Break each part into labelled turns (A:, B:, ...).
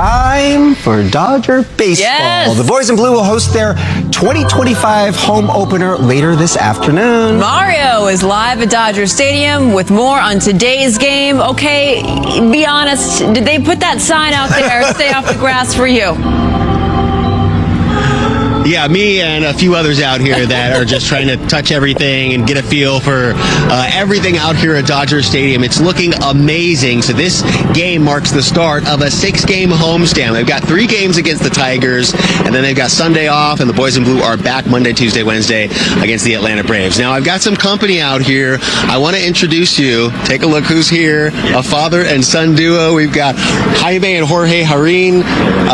A: time for Dodger baseball.
B: Yes.
A: The boys in blue will host their 2025 home opener later this afternoon.
B: Mario is live at Dodger Stadium with more on today's game. Okay, be honest, did they put that sign out there, stay off the grass for you?
C: Yeah, me and a few others out here that are just trying to touch everything and get a feel for everything out here at Dodger Stadium. It's looking amazing. So this game marks the start of a 6-game homestand. They've got 3 games against the Tigers, and then they've got Sunday off, and the boys in blue are back Monday, Tuesday, Wednesday against the Atlanta Braves. Now, I've got some company out here. I want to introduce you. Take a look who's here. A father and son duo. We've got Jaime and Jorge Harin,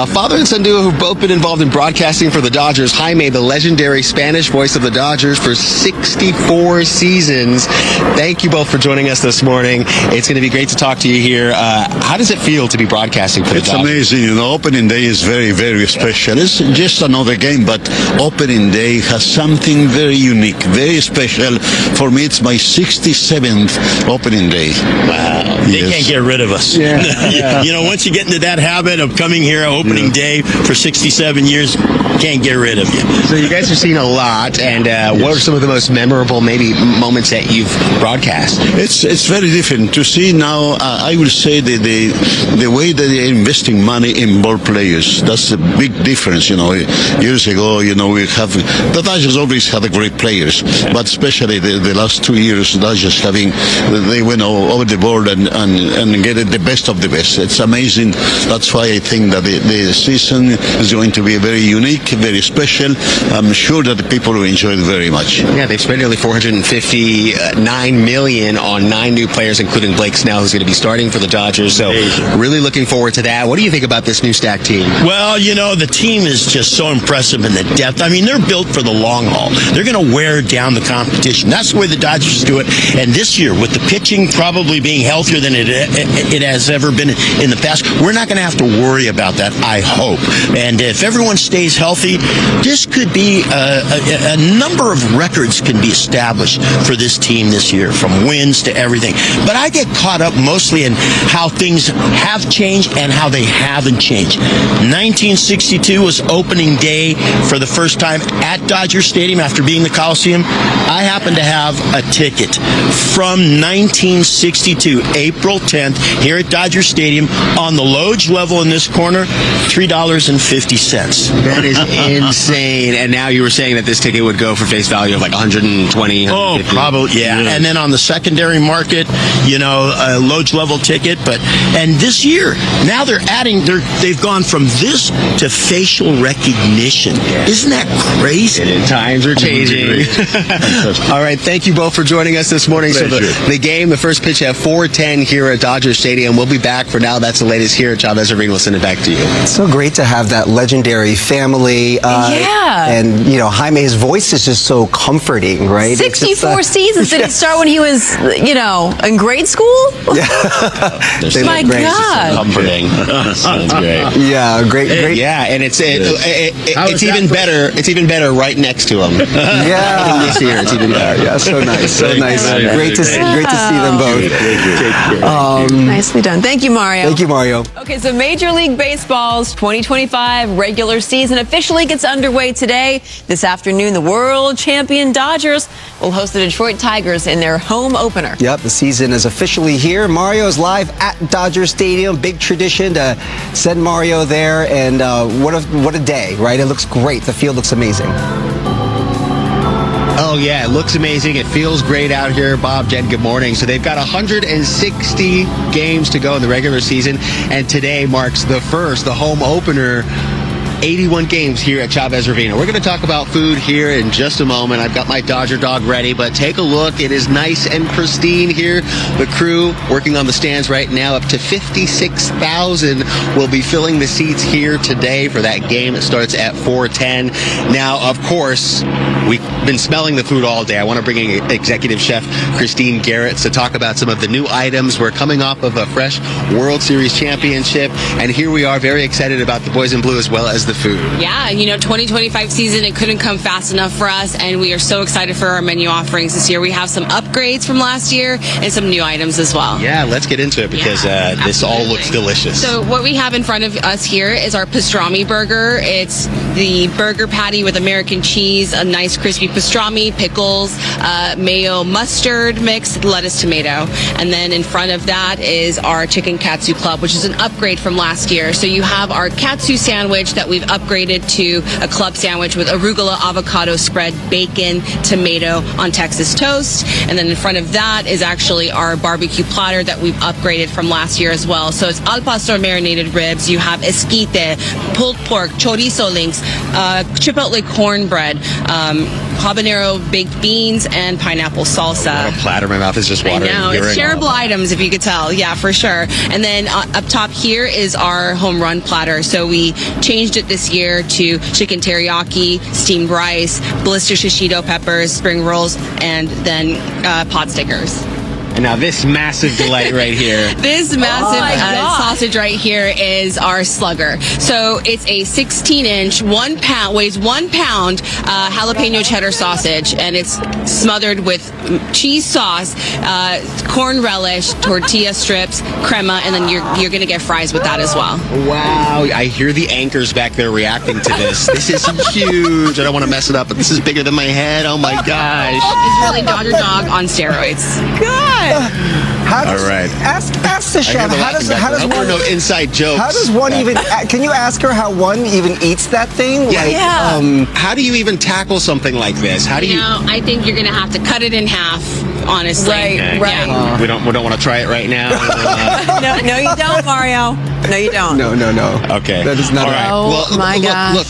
C: a father and son duo who've both been involved in broadcasting for the Dodgers. Jaime, the legendary Spanish voice of the Dodgers for 64 seasons. Thank you both for joining us this morning. It's going to be great to talk to you here. How does it feel to be broadcasting for the Dodgers?
D: It's amazing. You know, opening day is very, very special. It's just another game, but opening day has something very unique, very special. For me, it's my 67th opening day.
E: Wow. They can't get rid of us.
A: Yeah.
E: You know, once you get into that habit of coming here opening day for 67 years, can't get rid of you.
C: So you guys have seen a lot, and what are some of the most memorable, maybe, moments that you've broadcast?
D: It's very different to see now. I will say the way that they're investing money in ball players. That's a big difference. You know, years ago, you know, the Dodgers always had great players, but especially the last 2 years, Dodgers they went over the board and get the best of the best. It's amazing. That's why I think that the season is going to be very unique, very special. I'm sure that the people will enjoy it very much.
C: Yeah, they've spent nearly $459 million on 9 new players, including Blake Snell, who's going to be starting for the Dodgers. So really looking forward to that. What do you think about this new stack team?
E: Well, you know, the team is just so impressive in the depth. I mean, they're built for the long haul. They're going to wear down the competition. That's the way the Dodgers do it. And this year, with the pitching probably being healthier than it has ever been in the past, we're not going to have to worry about that, I hope. And if everyone stays healthy, this could be a number of records can be established for this team this year, from wins to everything. But I get caught up mostly in how things have changed and how they haven't changed. 1962 was opening day for the first time at Dodger Stadium after being the Coliseum. I happen to have a ticket from 1962, April 10th, here at Dodger Stadium on the Loge level in this corner, $3.50.
C: That is insane. And now you were saying that this ticket would go for face value of like 120.
E: Oh, probably, yeah. And then on the secondary market, you know, a Loge level ticket. And this year, now they've gone from this to facial recognition. Isn't that crazy?
C: And times are changing. All right, thank you both for joining us this morning.
D: Pleasure.
C: So the game, the first pitch at 4:10 here at Dodger Stadium. We'll be back. For now, that's the latest here at Chavez Arena. We'll send it back to you.
A: It's so great to have that legendary family.
B: Yeah.
A: And, you know, Jaime's voice is just so comforting, right?
B: 64 seasons. Did it start when he was, you know, in grade school? My God.
C: Comforting. Sounds great.
A: Yeah, great.
C: Yeah, and it's even better. It's even better right next to him.
A: Yeah.
C: This year, it's even better.
A: Yeah, so nice, so nice. Great to see them both.
B: Nicely done. Thank you, Mario.
A: Thank you, Mario.
B: Okay, so Major League Baseball's 2025 regular season officially gets underway today. This afternoon, the world champion Dodgers will host the Detroit Tigers in their home opener.
A: Yep, the season is officially here. Mario is live at Dodger Stadium. Big tradition to send Mario there, and what a day, right? It looks great. The field looks amazing.
C: Oh, yeah, it looks amazing. It feels great out here. Bob, Jen, good morning. So they've got 160 games to go in the regular season, and today marks the home opener. 81 games here at Chavez Arena. We're going to talk about food here in just a moment. I've got my Dodger dog ready, but take a look. It is nice and pristine here. The crew working on the stands right now, up to 56,000 will be filling the seats here today for that game. It starts at 4:10. Now, of course, we've been smelling the food all day. I want to bring in Executive Chef Christine Garrett to talk about some of the new items. We're coming off of a fresh World Series championship, and here we are very excited about the boys in blue as well as the food.
F: Yeah, 2025 season, it couldn't come fast enough for us, and we are so excited for our menu offerings this year. We have some upgrades from last year and some new items as well.
C: Yeah, let's get into it because this all looks delicious.
F: So what we have in front of us here is our pastrami burger. It's the burger patty with American cheese, a nice crispy pastrami, pickles, mayo, mustard mix, lettuce, tomato. And then in front of that is our chicken katsu club, which is an upgrade from last year. So you have our katsu sandwich that we've upgraded to a club sandwich with arugula, avocado spread, bacon, tomato on Texas toast. And then in front of that is actually our barbecue platter that we've upgraded from last year as well. So it's al pastor marinated ribs. You have esquite, pulled pork, chorizo links, chipotle cornbread, habanero baked beans, and pineapple salsa.
C: What a platter. My mouth is just watering.
F: I know. It's shareable items, if you could tell. Yeah, for sure. And then up top here is our home run platter. So we changed it this year to chicken teriyaki, steamed rice, blister shishito peppers, spring rolls, and then pot stickers.
C: And now this massive delight right here.
F: This massive sausage right here is our slugger. So it's a 16-inch, 1 pound, weighs 1 pound jalapeno cheddar sausage, and it's smothered with cheese sauce, corn relish, tortilla strips, crema, and then you're going to get fries with that as well.
C: Wow. I hear the anchors back there reacting to this. This is huge. I don't want to mess it up, but this is bigger than my head. Oh my gosh.
F: It's really Dodger Dog on steroids.
B: Good.
C: All right.
A: Ask the chef. How does one?
C: No inside jokes.
A: How does one even? Can you ask her how one even eats that thing?
C: Yeah. How do you even tackle something like this? How do you?
F: I think you're gonna have to cut it in half. Honestly.
B: Right.
F: Yeah.
C: We don't want to try it right now.
B: No, you don't, Mario. No, you don't.
A: No.
C: Okay.
A: That is not.
C: All right.
B: Oh my gosh.
C: Look.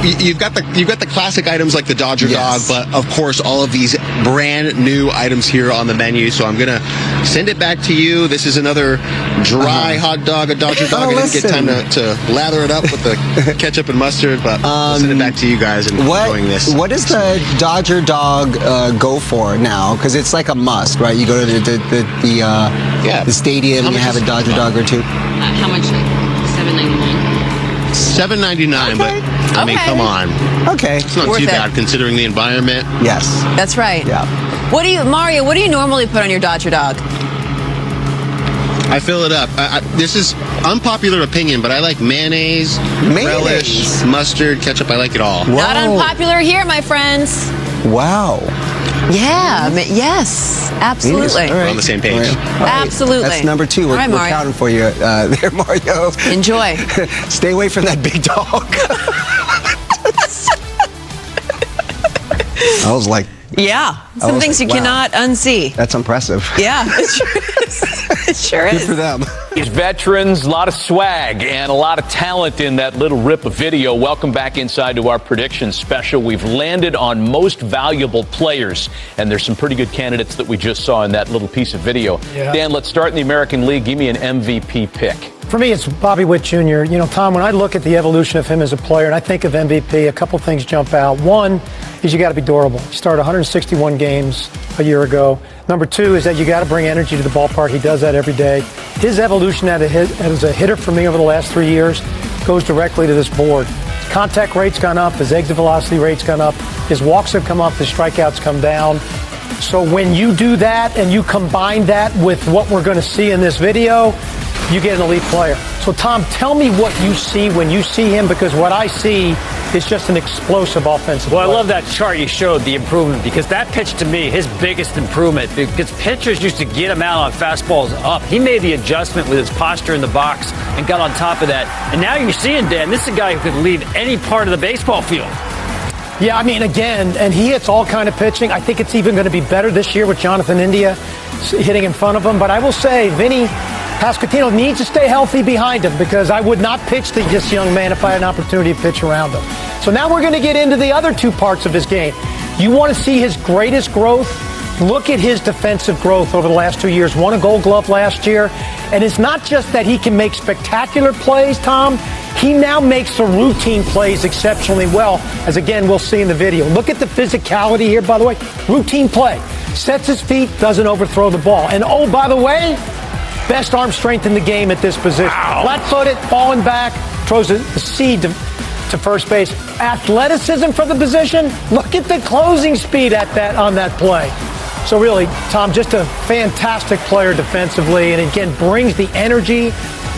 C: You've got the classic items like the Dodger Dog, but of course all of these brand new items here on the menu. So I'm gonna send it back to you. This is another dry hot dog, a Dodger Dog. I didn't get time to lather it up with the ketchup and mustard, but I'll send it back to you guys and enjoying this.
A: What does the Dodger Dog go for now? Because it's like a must, right? You go to the stadium, you have a Dodger Dog or two.
F: How much? $7.99.
C: $7.99, but I mean, come on.
A: Okay.
C: It's not
B: Worth
C: too
B: it.
C: bad considering the environment.
A: Yes.
B: That's right.
A: Yeah.
B: Mario, what do you normally put on your Dodger Dog?
C: I fill it up. This is unpopular opinion, but I like mayonnaise, relish, mustard, ketchup. I like it all.
A: Whoa.
B: Not unpopular here, my friends.
A: Wow.
B: Yeah. Yes. Absolutely.
A: All right.
C: We're on the same page.
A: All right.
B: Absolutely.
A: That's number 2. We're counting for you there, Mario.
B: Enjoy.
A: Stay away from that big dog. I was like,
B: Yeah. Some things you cannot unsee.
A: that's impressive.
B: Yeah. It sure is.
A: Good for them.
G: These veterans, a lot of swag and a lot of talent in that little rip of video. Welcome back inside to our prediction special. We've landed on most valuable players, and there's some pretty good candidates that we just saw in that little piece of video.
H: Yeah.
G: Dan, let's start in the American League. Give me an MVP pick.
H: For me, it's Bobby Witt Jr. Tom, when I look at the evolution of him as a player and I think of MVP, a couple things jump out. One is you got to be durable. He started 161 games a year ago. Number 2 is that you got to bring energy to the ballpark. He does that every day. His evolution as a hitter for me over the last 3 years goes directly to this board. His contact rate's gone up. His exit velocity rate's gone up. His walks have come up. His strikeouts come down. So when you do that and you combine that with what we're going to see in this video, you get an elite player. So, Tom, tell me what you see when you see him, because what I see is just an explosive offensive player.
I: Well, I love that chart you showed, the improvement, because that pitch to me, his biggest improvement, because pitchers used to get him out on fastballs up. He made the adjustment with his posture in the box and got on top of that. And now you're seeing, Dan, this is a guy who could leave any part of the baseball field.
H: Yeah, I mean, again, and he hits all kind of pitching. I think it's even going to be better this year with Jonathan India hitting in front of him. But I will say, Vinny Pasquantino needs to stay healthy behind him, because I would not pitch to this young man if I had an opportunity to pitch around him. So now we're going to get into the other 2 parts of his game. You want to see his greatest growth? Look at his defensive growth over the last 2 years. Won a Gold Glove last year. And it's not just that he can make spectacular plays, Tom. He now makes the routine plays exceptionally well, as again we'll see in the video. Look at the physicality here, by the way. Routine play. Sets his feet, doesn't overthrow the ball. And oh, by the way, best arm strength in the game at this position. Wow. Flat-footed, falling back, throws a seed to to first base. Athleticism for the position. Look at the closing speed on that play. So really, Tom, just a fantastic player defensively, and again brings the energy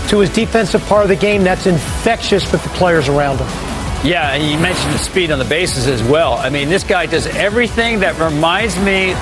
H: to his defensive part of the game that's infectious with the players around him.
I: Yeah, and you mentioned the speed on the bases as well. I mean, this guy does everything that reminds me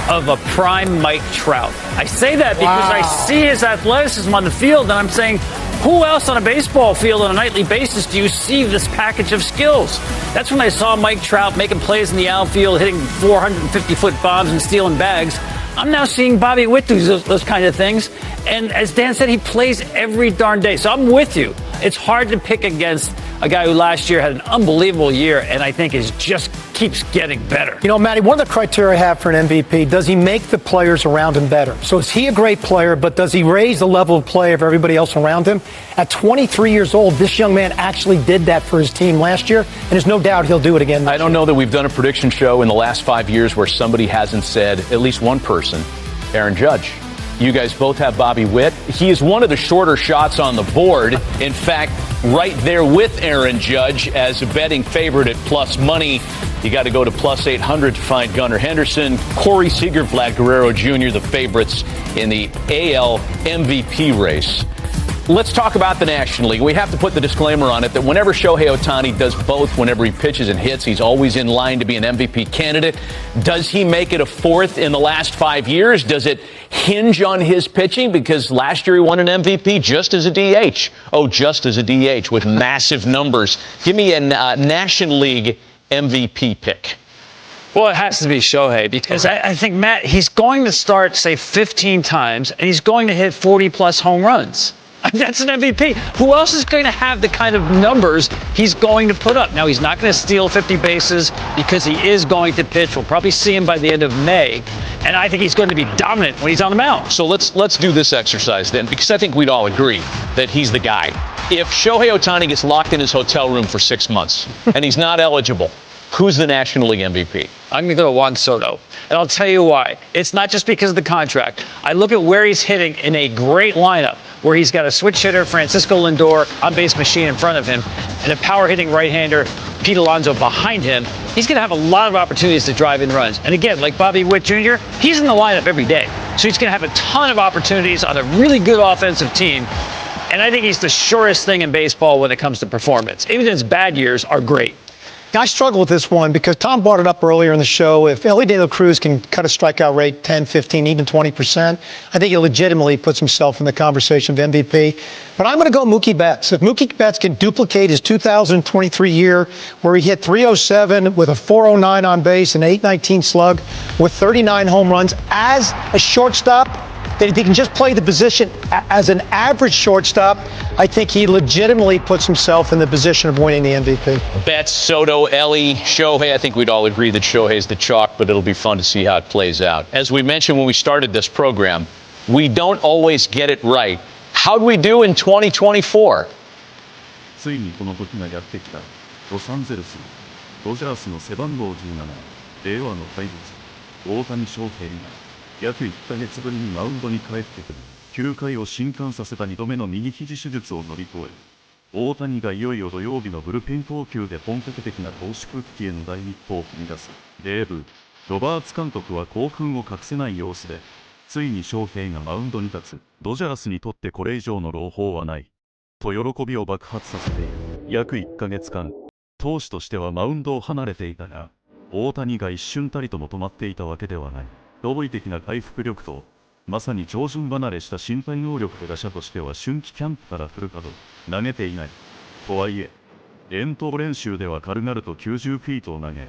I: of a prime Mike Trout. I say that because I see his athleticism on the field, and I'm saying, who else on a baseball field on a nightly basis do you see this package of skills? That's when I saw Mike Trout making plays in the outfield, hitting 450-foot bombs and stealing bags. I'm now seeing Bobby Witt do those kind of things. And as Dan said, he plays every darn day. So I'm with you. It's hard to pick against a guy who last year had an unbelievable year and I think just keeps getting better.
H: You know, Matty, one of the criteria I have for an MVP, does he make the players around him better? So is he a great player, but does he raise the level of play of everybody else around him? At 23 years old, this young man actually did that for his team last year, and there's no doubt he'll do it again this year.
G: I don't know that we've done a prediction show in the last 5 years where somebody hasn't said, at least one person, Aaron Judge. You guys both have Bobby Witt. He is one of the shorter shots on the board. In fact, right there with Aaron Judge as a betting favorite at plus money. You got to go to plus 800 to find Gunnar Henderson, Corey Seager, Vlad Guerrero Jr., the favorites in the AL MVP race. Let's talk about the National League. We have to put the disclaimer on it that whenever Shohei Ohtani does both, whenever he pitches and hits, he's always in line to be an MVP candidate. Does he make it a fourth in the last 5 years? Does it hinge on his pitching? Because last year he won an MVP just as a DH. Oh, just as a DH with massive numbers. Give me a National League MVP pick.
I: Well, it has to be Shohei because I think, Matt, he's going to start, say, 15 times, and he's going to hit 40-plus home runs. That's an MVP. Who else is going to have the kind of numbers he's going to put up? Now, he's not going to steal 50 bases because he is going to pitch. We'll probably see him by the end of May. And I think he's going to be dominant when he's on the mound.
G: So let's do this exercise then, because I think we'd all agree that he's the guy. If Shohei Ohtani gets locked in his hotel room for 6 months and he's not eligible, who's the National League MVP?
I: I'm going to go to Juan Soto. And I'll tell you why. It's not just because of the contract. I look at where he's hitting in a great lineup, where he's got a switch hitter, Francisco Lindor, on-base machine in front of him, and a power-hitting right-hander, Pete Alonso, behind him. He's going to have a lot of opportunities to drive in runs. And again, like Bobby Witt Jr., he's in the lineup every day. So he's going to have a ton of opportunities on a really good offensive team. And I think he's the surest thing in baseball when it comes to performance. Even his bad years are great.
H: I struggle with this one because Tom brought it up earlier in the show. If Ellie De La Cruz can cut a strikeout rate 10, 15, even 20%, I think he legitimately puts himself in the conversation of MVP. But I'm going to go Mookie Betts. If Mookie Betts can duplicate his 2023 year where he hit 307 with a 409 on base and 819 slug with 39 home runs as a shortstop, that if he can just play the position as an average shortstop, I think he legitimately puts himself in the position of winning the MVP.
G: Betts, Soto, Ellie, Shohei. I think we'd all agree that Shohei's the chalk, but it'll be fun to see how it plays out. As we mentioned when we started this program, we don't always get it right. How'd we do in 2024?
J: ついにこの時がやってきた。ロサンゼルス、ドジャースの背番号17、令和の怪物、大谷翔平が約1ヶ月ぶりにマウンドに帰ってくる。9回を震撼させた2度目の右肘手術を乗り越え、大谷がいよいよ土曜日のブルペン投球で本格的な投手復帰への第一歩を踏み出す。デーブ・ロバーツ監督は興奮を隠せない様子で、ついに翔平がマウンドに立つ。ドジャースにとってこれ以上の朗報はない。と喜びを爆発させている。約1ヶ月間、投手としてはマウンドを離れていたが、大谷が一瞬たりとも止まっていたわけではない。驚異的な回復力と、まさに超人離れした身体能力で打者としては春季キャンプからフル稼働、投げていない。とはいえ、遠投練習では軽々と90フィートを投げ、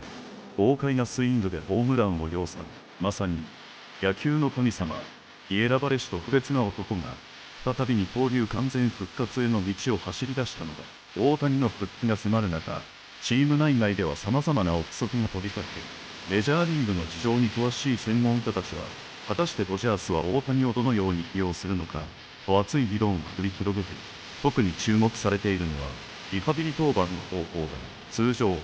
J: 豪快なスイングでホームランを量産。まさに、野球の神様、選ばれしと不別な男が、再び二刀流完全復活への道を走り出したのだ。大谷の復帰が迫る中、チーム内外では様々な憶測が飛び交っている。メジャーリーグの事情に詳しい専門家たちは、果たしてドジャースは大谷をどのように起用するのか、と熱い議論を繰り広げている。特に注目されているのは、リハビリ登板の方法だ。通常、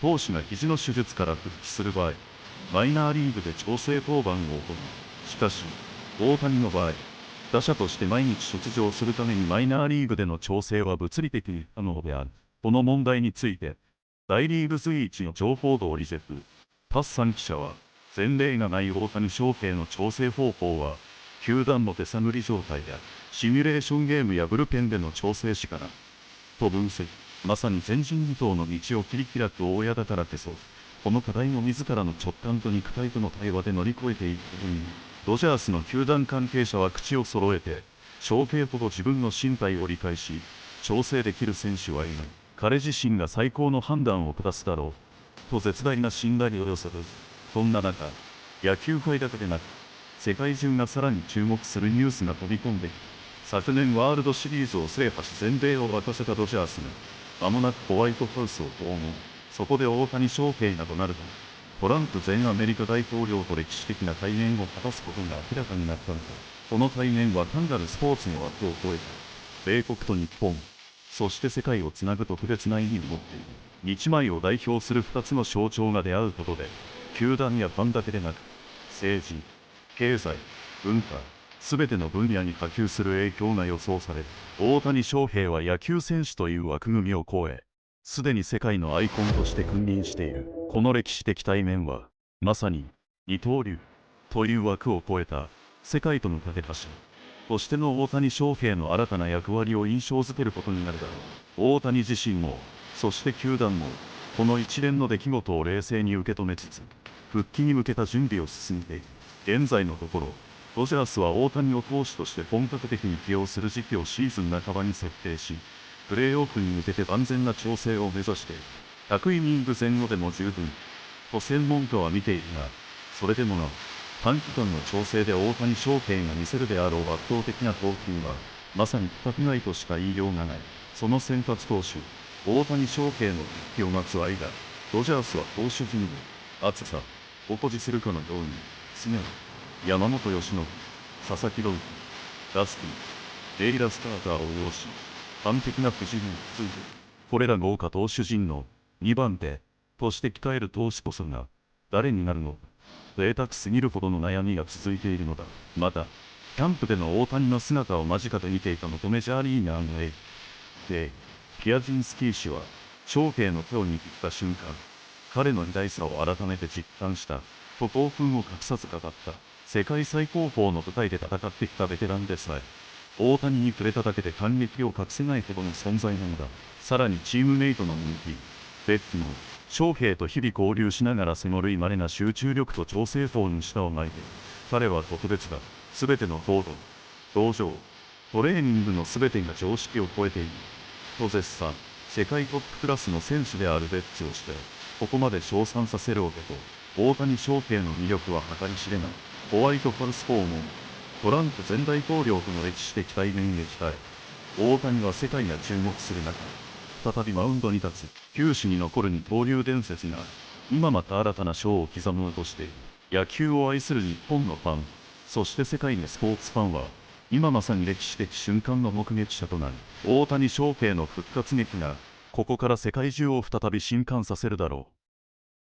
J: 投手が肘の手術から復帰する場合、マイナーリーグで調整登板を行う。しかし、大谷の場合、打者として毎日出場するためにマイナーリーグでの調整は物理的に不可能である。この問題について、大リーグ随一の情報通りジェフ・タッサン記者は、前例がない大谷翔平の調整方法は、球団の手探り状態や、シミュレーションゲームやブルペンでの調整しかな、と分析。まさに前人未到の道を切り開く大家だからこそ、この課題を自らの直感と肉体との対話で乗り越えていくことに、ドジャースの球団関係者は口を揃えて、翔平ほど自分の身体を理解し、調整できる選手はいない。彼自身が最高の判断を下すだろう、と絶大な信頼を寄せる。そんな中、野球界だけでなく、世界中がさらに注目するニュースが飛び込んでいる。昨年ワールドシリーズを制覇し全米を沸かせたドジャースが、間もなくホワイトハウスを訪問。そこで大谷翔平などなると、トランプ前アメリカ大統領と歴史的な対面を果たすことが明らかになったのだ。この対面は単なるスポーツの枠を超えた、米国と日本、そして世界をつなぐ特別な意味を持っている。日枚を代表する2つの象徴が出会うことで、球団やファンだけでなく、政治、経済、文化、すべての分野に波及する影響が予想される。大谷翔平は野球選手という枠組みを超え、すでに世界のアイコンとして君臨している。この歴史的対面は、まさに二刀流という枠を超えた世界との架け橋としての大谷翔平の新たな役割を印象づけることになるだろう。大谷自身も、そして球団も、この一連の出来事を冷静に受け止めつつ、復帰に向けた準備を進めている。現在のところ、ドジャースは大谷を投手として本格的に起用する時期をシーズン半ばに設定し、プレーオフに向けて万全な調整を目指している。100イニング前後でも十分、と専門家は見ているが、それでもなお、短期間の調整で大谷翔平が見せるであろう圧倒的な投球は、まさに規格外としか言いようがない。その先発投手、大谷翔平の復帰を待つ間、ドジャースは投手陣に熱さを誇示するかのように、常に山本由伸、佐々木朗希、ラスティ、レイラスターターを擁し、完璧な布陣について、これら豪華投手陣の2番手として控える投手こそが誰になるのか、贅沢すぎるほどの悩みが続いているのだ。また、キャンプでの大谷の姿を間近で見ていた元メジャーリーガーのピアジンスキー氏は、翔平の手を握った瞬間、彼の偉大さを改めて実感した、と興奮を隠さず語った。世界最高峰の舞台で戦ってきたベテランでさえ、大谷に触れただけで感激を隠せないほどの存在なのだ。さらにチームメイトの人気、ベッツも、翔平と日々交流しながらその類稀な集中力と調整法に舌を巻いて、彼は特別だ。すべての行動、道場、トレーニングのすべてが常識を超えている。と絶賛。世界トップクラスの選手であるベッツをして、ここまで称賛させる男、大谷翔平の魅力は計り知れない。ホワイトハウス訪問、トランプ前大統領との歴史的対面へ期待。大谷は世界が注目する中、再びマウンドに立つ、球史に残る二刀流伝説が、今また新たな章を刻もうとしている。野球を愛する日本のファン、そして世界のスポーツファンは、今まさに歴史的瞬間の目撃者となる。大谷翔平の復活劇が、ここから世界中を再び震撼させるだろう。